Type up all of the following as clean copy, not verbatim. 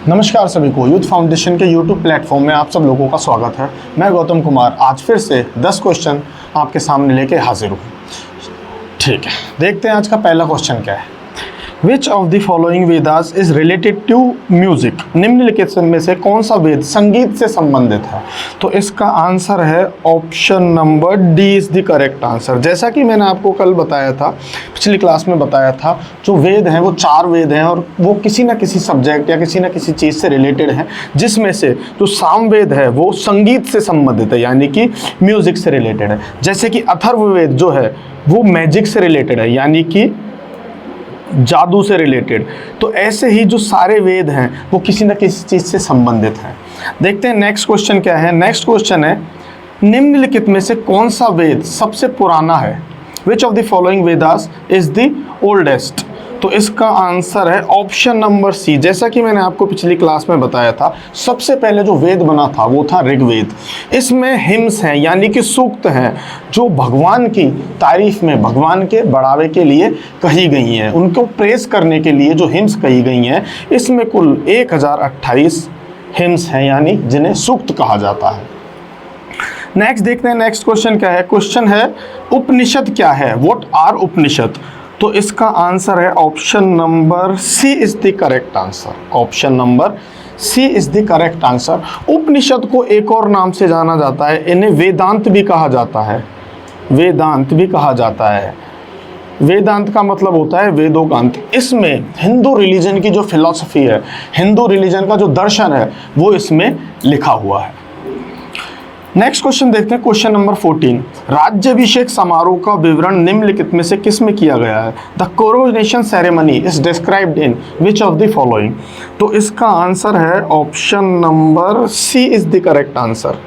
नमस्कार सभी को, यूथ फाउंडेशन के यूट्यूब प्लेटफॉर्म में आप सब लोगों का स्वागत है। मैं गौतम कुमार आज फिर से 10 क्वेश्चन आपके सामने लेके हाजिर हूँ। ठीक है, देखते हैं आज का पहला क्वेश्चन क्या है। Which of the following Vedas is related to music? निम्नलिखित में से कौन सा वेद संगीत से संबंधित है? तो इसका आंसर है option number D is the correct answer. जैसा कि मैंने आपको कल बताया था, पिछली क्लास में बताया था, जो वेद हैं वो 4 वेद हैं और वो किसी ना किसी सब्जेक्ट या किसी ना किसी चीज़ से रिलेटेड हैं, जिसमें से जो सामवेद है वो संगीत से संबंधित है, यानी कि म्यूजिक से रिलेटेड है। जैसे कि अथर्ववेद जो है वो मैजिक से रिलेटेड है, यानी कि जादू से रिलेटेड। तो ऐसे ही जो सारे वेद हैं वो किसी न किसी चीज़ से संबंधित हैं। देखते हैं नेक्स्ट क्वेश्चन क्या है। नेक्स्ट क्वेश्चन है, निम्नलिखित में से कौन सा वेद सबसे पुराना है? Which of the following Vedas is the oldest? तो इसका आंसर है ऑप्शन नंबर सी। जैसा कि मैंने आपको पिछली क्लास में बताया था, सबसे पहले जो वेद बना था वो था ऋग्वेद। इसमें हिम्स हैं, यानी कि सूक्त हैं, जो भगवान की तारीफ में, भगवान के बढ़ावे के लिए कही गई हैं। उनको प्रेस करने के लिए जो हिम्स कही गई हैं, इसमें कुल 1028 हिम्स हैं, यानी जिन्हें सूक्त कहा जाता है। नेक्स्ट देखते हैं नेक्स्ट क्वेश्चन क्या है। क्वेश्चन है, उपनिषद क्या है? What are Upanishad? तो इसका आंसर है option number C is the correct answer. Option number C is the correct answer. उपनिषद को एक और नाम से जाना जाता है, इन्हें वेदांत भी कहा जाता है। वेदांत भी कहा जाता है। वेदांत का मतलब होता है वेदों का अंत। इसमें हिंदू रिलीजन की जो फिलॉसफी है, हिंदू रिलीजन का जो दर्शन है, वो इसमें लिखा हुआ है। नेक्स्ट क्वेश्चन देखते हैं, क्वेश्चन नंबर 14। राज्याभिषेक समारोह का विवरण निम्नलिखित में से किस में किया गया है? The coronation ceremony is described in which of the following? तो इसका आंसर है option number C is the correct answer.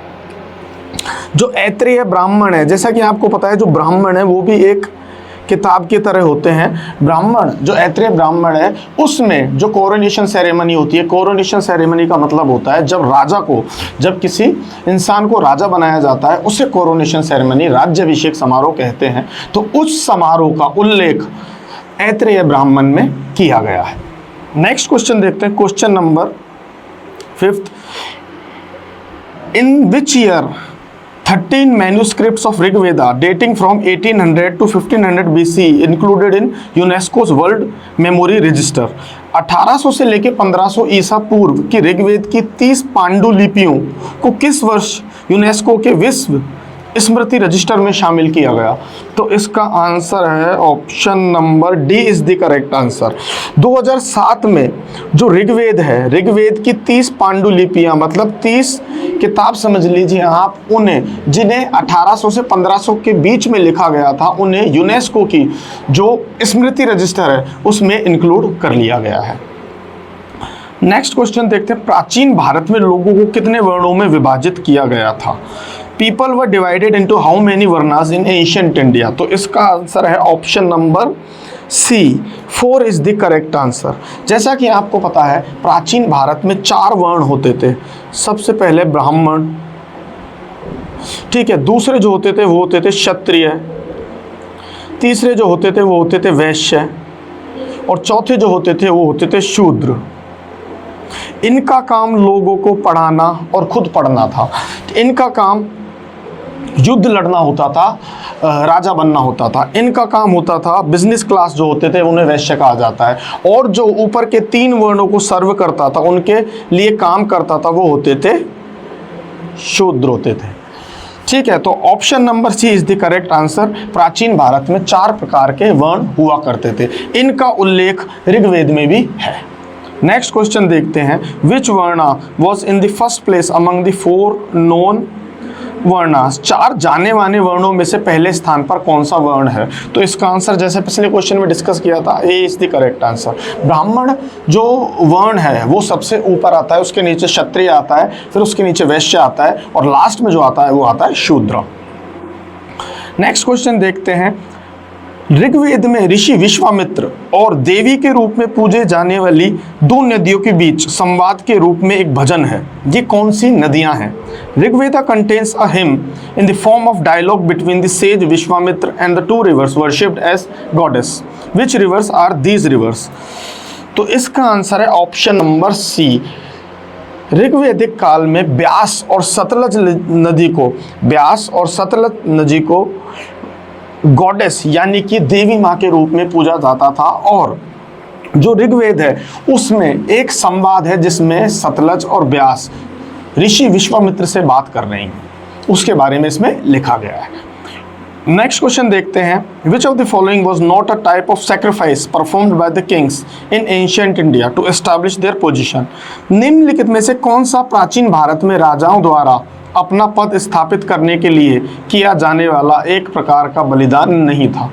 जो ऐत्रेय ब्राह्मण है, जैसा कि आपको पता है, जो ब्राह्मण है वो भी एक किताब की तरह होते हैं। ब्राह्मण, जो ऐत्रेय ब्राह्मण है, उसमें जो कोरोनेशन सेरेमनी होती है, कोरोनेशन सेरेमनी का मतलब होता है जब राजा को, जब किसी इंसान को राजा बनाया जाता है, उसे कोरोनेशन सेरेमनी, राज्याभिषेक समारोह कहते हैं। तो उस समारोह का उल्लेख ऐत्रेय ब्राह्मण में किया गया है। नेक्स्ट क्वेश्चन देखते हैं, question number 5। In which year 13 manuscripts of Rig Veda dating from 1800 to 1500 BC included in UNESCO's World Memory Register? 1800 से लेकर 1500 ईसा पूर्व की ऋग्वेद की 30 पांडुलिपियों को किस वर्ष यूनेस्को के विश्व स्मृति रजिस्टर में शामिल किया गया? तो इसका आंसर है option number D is the correct answer. 2007 में जो ऋग्वेद है, ऋग्वेद की 30 पांडुलिपियां, मतलब 30 किताब समझ लीजिए आप, उन्हें, जिन्हें 1800 से 1500 के बीच में लिखा गया था, उन्हें यूनेस्को की जो स्मृति रजिस्टर है उसमें इंक्लूड कर लिया गया है। नेक्स्ट क्वेश्चन देखते हैं, प्राचीन भारत में लोगों को कितने वर्णों में विभाजित किया गया था? People were divided into how many varnas in ancient India? तो इसका आंसर है option number C, 4 is the correct answer. जैसा कि आपको पता है, प्राचीन भारत में 4 वर्ण होते थे। सबसे पहले ब्राह्मण, ठीक है, दूसरे जो होते थे वो होते थे क्षत्रिय, तीसरे जो होते थे वो होते थे वैश्य, और चौथे जो होते थे वो होते थे शूद्र। इनका काम लोगों को पढ़ाना और खुद पढ़ना था। इनका काम युद्ध लड़ना होता था, राजा बनना होता था। इनका काम होता था, बिजनेस क्लास जो होते थे उन्हें वैश्य कहा जाता है, और जो ऊपर के 3 वर्णों को सर्व करता था, उनके लिए काम करता था, वो होते थे शूद्र होते थे। ठीक है, तो option number C is the correct answer. प्राचीन भारत में 4 प्रकार के वर्ण हुआ करते थे, इनका उल्लेख ऋग्वेद में भी है। नेक्स्ट क्वेश्चन देखते हैं, which varna was in the first place among the 4 known varnas? 4 जाने माने वर्णों में से पहले स्थान पर कौन सा वर्ण है? तो इसका आंसर, जैसे पिछले क्वेश्चन में डिस्कस किया था, ए इज द करेक्ट आंसर। ब्राह्मण जो वर्ण है वो सबसे ऊपर आता है, उसके नीचे क्षत्रिय आता है, फिर उसके नीचे वैश्य आता है, और लास्ट में जो आता है वो आता है शूद्र। नेक्स्ट क्वेश्चन देखते हैं, ऋग्वेद में ऋषि विश्वामित्र और देवी के रूप में पूजे जाने वाली 2 नदियों के बीच संवाद के रूप में एक भजन है। ये कौन सी नदियां हैं? Rigveda contains a hymn in the form of dialogue between the sage Vishwamitra and the 2 rivers worshipped as goddess. Which rivers are these rivers? तो इसका आंसर है ऑप्शन नंबर सी। ऋग्वैदिक काल में ब्यास और सतलज नदी को गॉडेस यानी कि देवी माँ के रूप में पूजा जाता था। और जो ऋग्वेद है उसमें एक संवाद है जिसमें सतलज और ब्यास ऋषि विश्वामित्र से बात कर रहे हैं, उसके बारे में इसमें लिखा गया है। नेक्स्ट क्वेश्चन देखते हैं। Which of the following was not a type of sacrifice performed by the kings in ancient India to establish their position. निम्नलिखित में से कौन सा प्राचीन भारत में राजाओं द्वारा अपना पद स्थापित करने के लिए किया जाने वाला एक प्रकार का बलिदान नहीं था?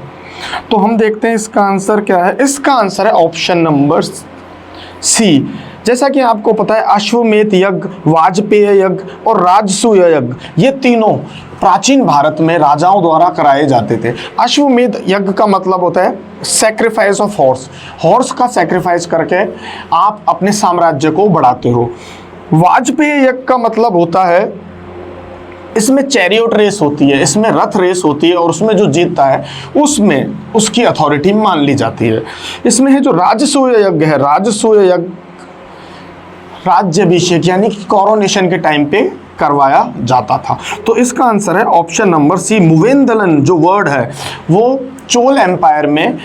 तो हम देखते हैं इसका आंसर क्या है। इसका आंसर है ऑप्शन नंबर सी। जैसा कि आपको पता है अश्वमेध यज्ञ, वाजपेय यज्ञ और राजसूय यज्ञ, ये तीनों प्राचीन भारत में राजाओं द्वारा कराए जाते थे। अश्वमेध यज्ञ का मतलब होता है सैक्रिफाइस ऑफ हॉर्स का सैक्रिफाइस करके आप अपने साम्राज्य को बढ़ाते हो। वाजपेय यज्ञ का मतलब होता है इसमें चैरियट रेस होती है, इसमें रथ रेस होती है और उसमें जो जीतता है उसमें उसकी अथॉरिटी मान ली जाती है। इसमें है जो राजसूय यज्ञ है, राजसूय यज्ञ राज्याभिषेक यानी कि कोरोनेशन के टाइम पे करवाया जाता था। तो इसका आंसर है ऑप्शन नंबर सी। मुवेंदलन जो वर्ड है वो चोल एम्पायर में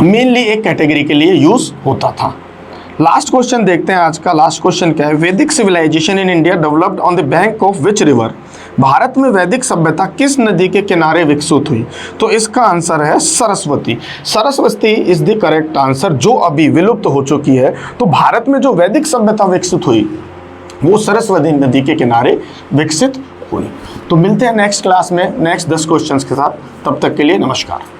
मेनली एक कैटेगरी के लिए यूज होता था। लास्ट क्वेश्चन देखते हैं। आज का लास्ट क्वेश्चन क्या है। Vedic civilization in India developed on the bank of which river. Bharat में वैदिक सभ्यता किस नदी के किनारे विकसित हुई? तो इसका आंसर है Saraswati. Saraswati is the correct answer, जो अभी विलुप्त हो चुकी है। तो भारत में जो वैदिक सभ्यता विकसित हुई वो सरस्वती नदी के किनारे विकसित हुई। तो मिलते हैं नेक्स्ट क्लास में नेक्स्ट 10 क्वेश्चंस के साथ। तब तक के लिए नमस्कार।